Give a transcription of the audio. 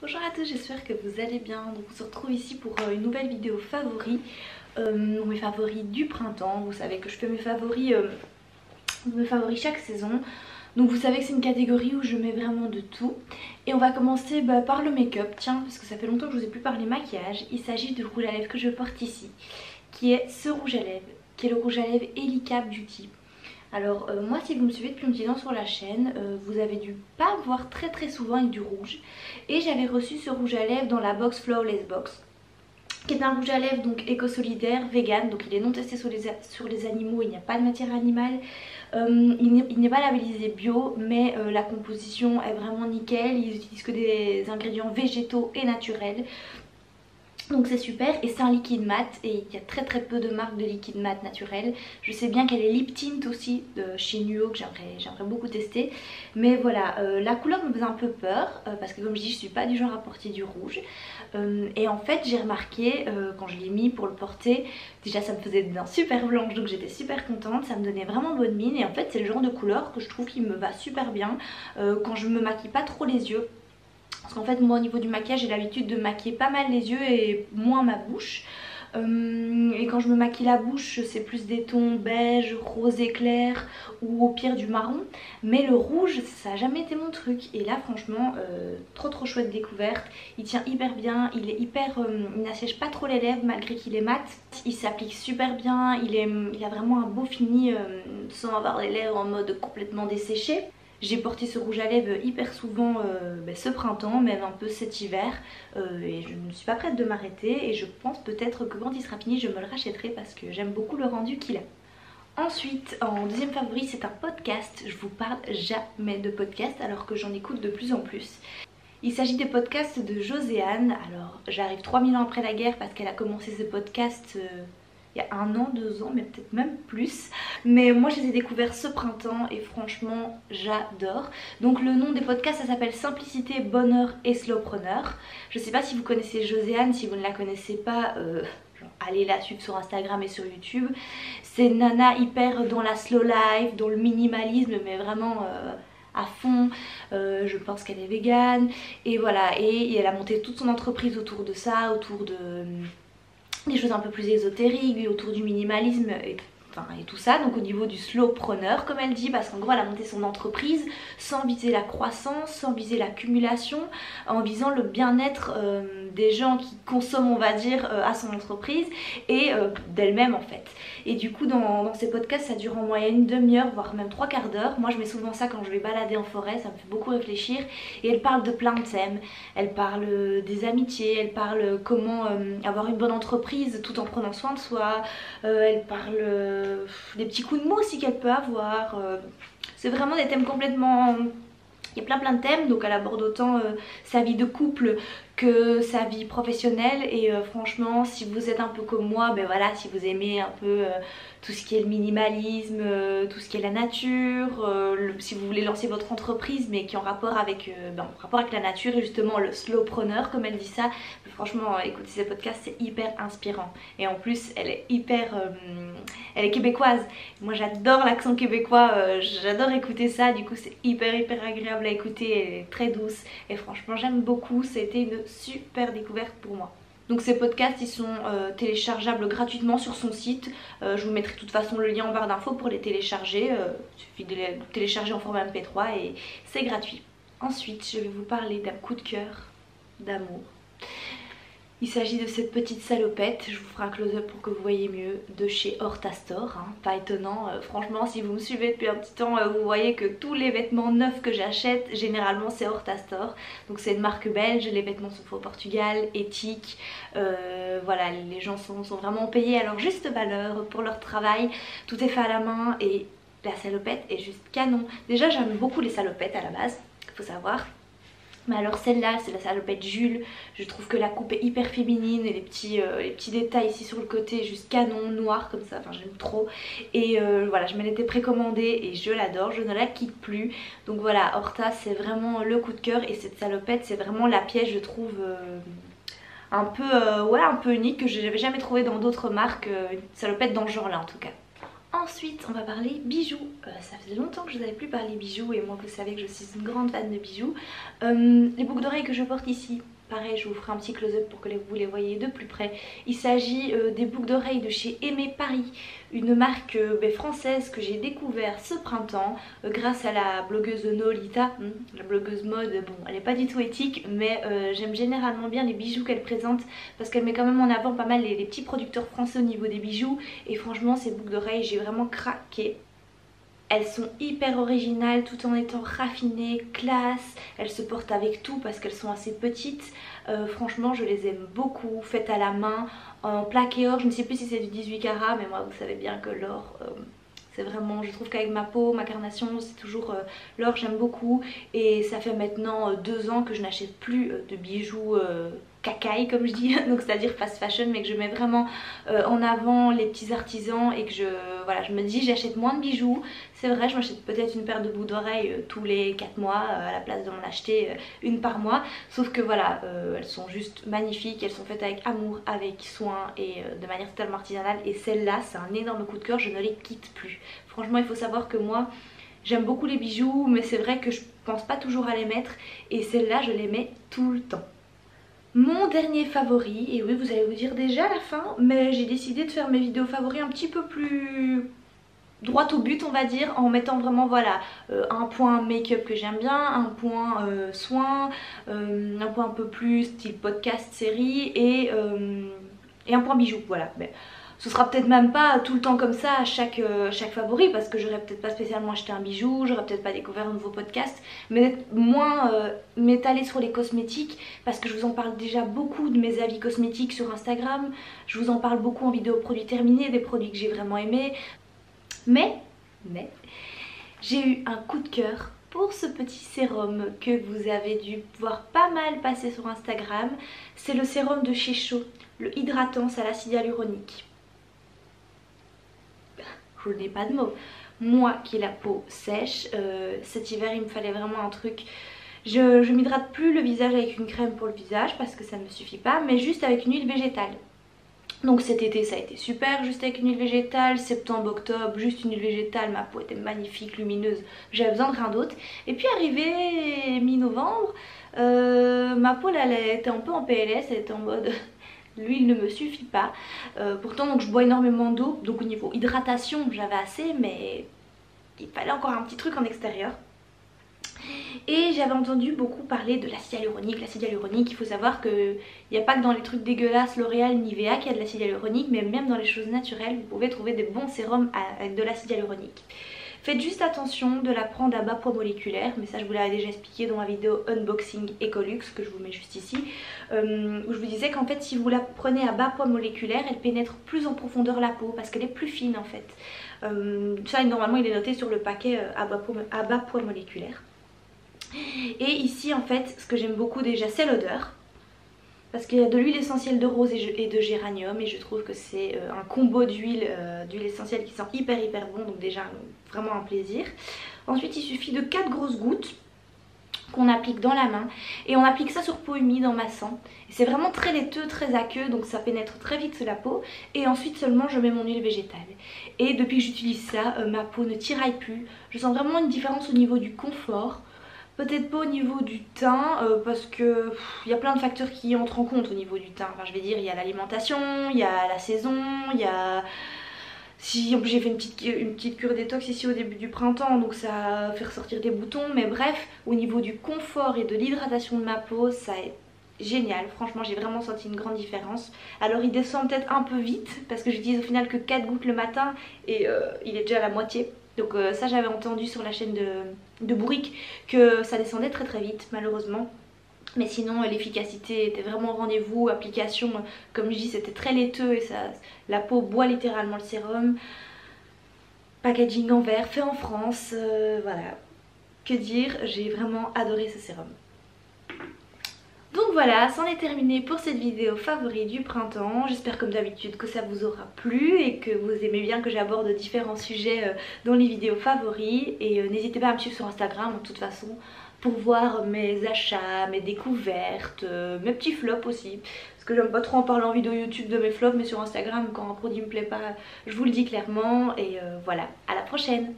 Bonjour à tous, j'espère que vous allez bien. Donc on se retrouve ici pour une nouvelle vidéo favoris, mes favoris du printemps. Vous savez que je fais mes favoris chaque saison. Donc vous savez que c'est une catégorie où je mets vraiment de tout. Et on va commencer par le make-up, tiens, parce que ça fait longtemps que je vous ai plus parlé maquillage. Il s'agit du rouge à lèvres que je porte ici, qui est ce rouge à lèvres, qui est le rouge à lèvres Elika Beauty. Alors moi, si vous me suivez depuis un petit temps sur la chaîne, vous avez dû pas me voir très souvent avec du rouge. Et j'avais reçu ce rouge à lèvres dans la box Flawless Box, qui est un rouge à lèvres donc éco-solidaire, vegan, donc il est non testé sur les animaux, il n'y a pas de matière animale, il n'est pas labellisé bio, mais la composition est vraiment nickel, ils utilisent que des ingrédients végétaux et naturels. Donc c'est super, et c'est un liquide mat et il y a très peu de marques de liquide mat naturel. Je sais bien qu'elle est lip tint aussi de chez Nuo, que j'aimerais beaucoup tester. Mais voilà, la couleur me faisait un peu peur parce que comme je dis, je suis pas du genre à porter du rouge. Et en fait j'ai remarqué quand je l'ai mis pour le porter, déjà ça me faisait des dents super blanches, donc j'étais super contente, ça me donnait vraiment bonne mine. Et en fait c'est le genre de couleur que je trouve qui me va super bien quand je me maquille pas trop les yeux. Parce qu'en fait moi au niveau du maquillage j'ai l'habitude de maquiller pas mal les yeux et moins ma bouche. Et quand je me maquille la bouche c'est plus des tons beige, rose éclair ou au pire du marron. Mais le rouge ça a jamais été mon truc. Et là franchement trop chouette découverte. Il tient hyper bien, il est hyper, il n'assèche pas trop les lèvres malgré qu'il est mat. Il s'applique super bien, il a vraiment un beau fini sans avoir les lèvres en mode complètement desséché. J'ai porté ce rouge à lèvres hyper souvent ce printemps, même un peu cet hiver, et je ne suis pas prête de m'arrêter et je pense peut-être que quand il sera fini je me le rachèterai parce que j'aime beaucoup le rendu qu'il a. Ensuite, en deuxième favori, c'est un podcast. Je vous parle jamais de podcast alors que j'en écoute de plus en plus. Il s'agit des podcasts de Joséanne. Alors j'arrive 3000 ans après la guerre parce qu'elle a commencé ce podcast il y a 1 an, 2 ans, mais peut-être même plus. Mais moi je les ai découverts ce printemps et franchement j'adore. Donc le nom des podcasts ça s'appelle Simplicité, Bonheur et Slowpreneur. Je sais pas si vous connaissez Joséanne, si vous ne la connaissez pas, allez la suivre sur Instagram et sur YouTube. C'est une nana hyper dans la slow life, dans le minimalisme, mais vraiment à fond. Je pense qu'elle est végane et voilà, et elle a monté toute son entreprise autour de ça, autour de des choses un peu plus ésotériques, autour du minimalisme et tout ça. Donc au niveau du slowpreneur comme elle dit, parce qu'en gros elle a monté son entreprise sans viser la croissance, sans viser l'accumulation, en visant le bien-être des gens qui consomment on va dire à son entreprise et d'elle-même en fait. Et du coup dans ces podcasts ça dure en moyenne 1/2 voire même 3/4 d'heure. Moi je mets souvent ça quand je vais balader en forêt, ça me fait beaucoup réfléchir. Et elle parle de plein de thèmes, elle parle des amitiés, elle parle comment avoir une bonne entreprise tout en prenant soin de soi, elle parle des petits coups de mots aussi qu'elle peut avoir. C'est vraiment des thèmes complètement... Il y a plein de thèmes, donc elle aborde autant sa vie de couple que sa vie professionnelle. Et franchement si vous êtes un peu comme moi, ben voilà, si vous aimez un peu tout ce qui est le minimalisme, tout ce qui est la nature, si vous voulez lancer votre entreprise mais qui est en rapport avec la nature et justement le slowpreneur comme elle dit ça, franchement écoutez ces podcasts, c'est hyper inspirant. Et en plus elle est hyper elle est québécoise, moi j'adore l'accent québécois, j'adore écouter ça, du coup c'est hyper agréable à écouter, elle est très douce et franchement j'aime beaucoup, ça a été une super découverte pour moi. Donc ces podcasts ils sont téléchargeables gratuitement sur son site, je vous mettrai de toute façon le lien en barre d'infos pour les télécharger, il suffit de les télécharger en format MP3 et c'est gratuit. Ensuite je vais vous parler d'un coup de cœur d'amour. Il s'agit de cette petite salopette, je vous ferai un close-up pour que vous voyez mieux, de chez Horta Store, hein, pas étonnant. Franchement si vous me suivez depuis un petit temps, vous voyez que tous les vêtements neufs que j'achète, généralement c'est Horta Store. Donc c'est une marque belge, les vêtements sont faits au Portugal, éthiques, voilà, les gens sont vraiment payés à leur juste valeur pour leur travail, tout est fait à la main et la salopette est juste canon. Déjà j'aime beaucoup les salopettes à la base, faut savoir. Mais alors celle-là, c'est la salopette Jules. Je trouve que la coupe est hyper féminine et les petits détails ici sur le côté juste canon, noir comme ça, enfin j'aime trop. Et voilà, je me l'étais précommandée et je l'adore, je ne la quitte plus. Donc voilà, Horta c'est vraiment le coup de cœur et cette salopette c'est vraiment la pièce je trouve un peu unique que je n'avais jamais trouvé dans d'autres marques, une salopette dans ce genre là en tout cas. Ensuite on va parler bijoux. Ça faisait longtemps que je n'avais plus parlé bijoux et moi vous savez que je suis une grande fan de bijoux. Les boucles d'oreilles que je porte ici, pareil je vous ferai un petit close-up pour que vous les voyez de plus près. Il s'agit des boucles d'oreilles de chez Aimé Paris, une marque française que j'ai découvert ce printemps grâce à la blogueuse Nolita, la blogueuse mode. Bon, elle n'est pas du tout éthique mais j'aime généralement bien les bijoux qu'elle présente parce qu'elle met quand même en avant pas mal les petits producteurs français au niveau des bijoux et franchement ces boucles d'oreilles j'ai vraiment craqué. Elles sont hyper originales tout en étant raffinées, classe, elles se portent avec tout parce qu'elles sont assez petites. Franchement je les aime beaucoup, faites à la main, en plaqué or, je ne sais plus si c'est du 18 carats mais moi vous savez bien que l'or c'est vraiment, je trouve qu'avec ma peau, ma carnation c'est toujours l'or, j'aime beaucoup. Et ça fait maintenant 2 ans que je n'achète plus de bijoux cacaille comme je dis, donc c'est à dire fast fashion, mais que je mets vraiment en avant les petits artisans et que voilà, je me dis j'achète moins de bijoux. C'est vrai, je m'achète peut-être une paire de boucles d'oreilles tous les 4 mois à la place de m'en acheter une par mois, sauf que voilà, elles sont juste magnifiques, elles sont faites avec amour, avec soin et de manière totalement artisanale. Et celle-là c'est un énorme coup de cœur, je ne les quitte plus. Franchement il faut savoir que moi j'aime beaucoup les bijoux mais c'est vrai que je pense pas toujours à les mettre et celle-là je les mets tout le temps. Mon dernier favori, et oui vous allez vous dire déjà à la fin, mais j'ai décidé de faire mes vidéos favoris un petit peu plus droit au but on va dire, en mettant vraiment voilà un point make-up que j'aime bien, un point soin, un point un peu plus style podcast série et un point bijoux, voilà. Mais ce sera peut-être même pas tout le temps comme ça à chaque favori parce que j'aurais peut-être pas spécialement acheté un bijou, j'aurais peut-être pas découvert un nouveau podcast, mais moins m'étaler sur les cosmétiques parce que je vous en parle déjà beaucoup de mes avis cosmétiques sur Instagram, je vous en parle beaucoup en vidéo produits terminés, des produits que j'ai vraiment aimés. Mais j'ai eu un coup de cœur pour ce petit sérum que vous avez dû voir pas mal passer sur Instagram. C'est le sérum de chez Chaud, le Hydratance à l'acide hyaluronique. Je n'ai pas de mots. Moi qui ai la peau sèche, cet hiver il me fallait vraiment un truc. Je m'hydrate plus le visage avec une crème pour le visage parce que ça ne me suffit pas, mais juste avec une huile végétale. Donc cet été ça a été super, juste avec une huile végétale, septembre, octobre, juste une huile végétale, ma peau était magnifique, lumineuse, j'avais besoin de rien d'autre. Et puis arrivé mi-novembre, ma peau là, elle était un peu en PLS, elle était en mode l'huile ne me suffit pas. Pourtant donc je bois énormément d'eau, donc au niveau hydratation j'avais assez, mais il fallait encore un petit truc en extérieur. Et j'avais entendu beaucoup parler de l'acide hyaluronique. L'acide hyaluronique, il faut savoir qu'il n'y a pas que dans les trucs dégueulasses L'Oréal, Nivea qu'il y a de l'acide hyaluronique, mais même dans les choses naturelles, vous pouvez trouver des bons sérums avec de l'acide hyaluronique. Faites juste attention de la prendre à bas poids moléculaire, mais ça je vous l'avais déjà expliqué dans ma vidéo unboxing Ecolux que je vous mets juste ici, où je vous disais qu'en fait si vous la prenez à bas poids moléculaire, elle pénètre plus en profondeur la peau parce qu'elle est plus fine en fait. Ça normalement il est noté sur le paquet à bas poids moléculaire. Et ici en fait ce que j'aime beaucoup déjà c'est l'odeur, parce qu'il y a de l'huile essentielle de rose et de géranium et je trouve que c'est un combo d'huile essentielle qui sent hyper bon, donc déjà vraiment un plaisir. Ensuite il suffit de 4 grosses gouttes qu'on applique dans la main et on applique ça sur peau humide en massant. C'est vraiment très laiteux, très aqueux, donc ça pénètre très vite sous la peau. Et ensuite seulement je mets mon huile végétale. Et depuis que j'utilise ça, ma peau ne tiraille plus. Je sens vraiment une différence au niveau du confort. Peut-être pas au niveau du teint parce que il y a plein de facteurs qui entrent en compte au niveau du teint. Enfin je vais dire, il y a l'alimentation, il y a la saison, il y a... Si en plus j'ai fait une petite cure détox ici au début du printemps, donc ça fait ressortir des boutons. Mais bref, au niveau du confort et de l'hydratation de ma peau, ça est génial. Franchement j'ai vraiment senti une grande différence. Alors il descend peut-être un peu vite parce que j'utilise au final que 4 gouttes le matin et il est déjà à la moitié. Donc ça j'avais entendu sur la chaîne de Bourrique que ça descendait très vite malheureusement. Mais sinon l'efficacité était vraiment au rendez-vous, application comme je dis c'était très laiteux et la peau boit littéralement le sérum. Packaging en verre, fait en France, voilà. Que dire, j'ai vraiment adoré ce sérum. Donc Donc voilà, c'en est terminé pour cette vidéo favori du printemps. J'espère comme d'habitude que ça vous aura plu et que vous aimez bien que j'aborde différents sujets dans les vidéos favoris. Et n'hésitez pas à me suivre sur Instagram de toute façon pour voir mes achats, mes découvertes, mes petits flops aussi. Parce que j'aime pas trop en parler en vidéo YouTube de mes flops, mais sur Instagram quand un produit me plaît pas, je vous le dis clairement. Et voilà, à la prochaine!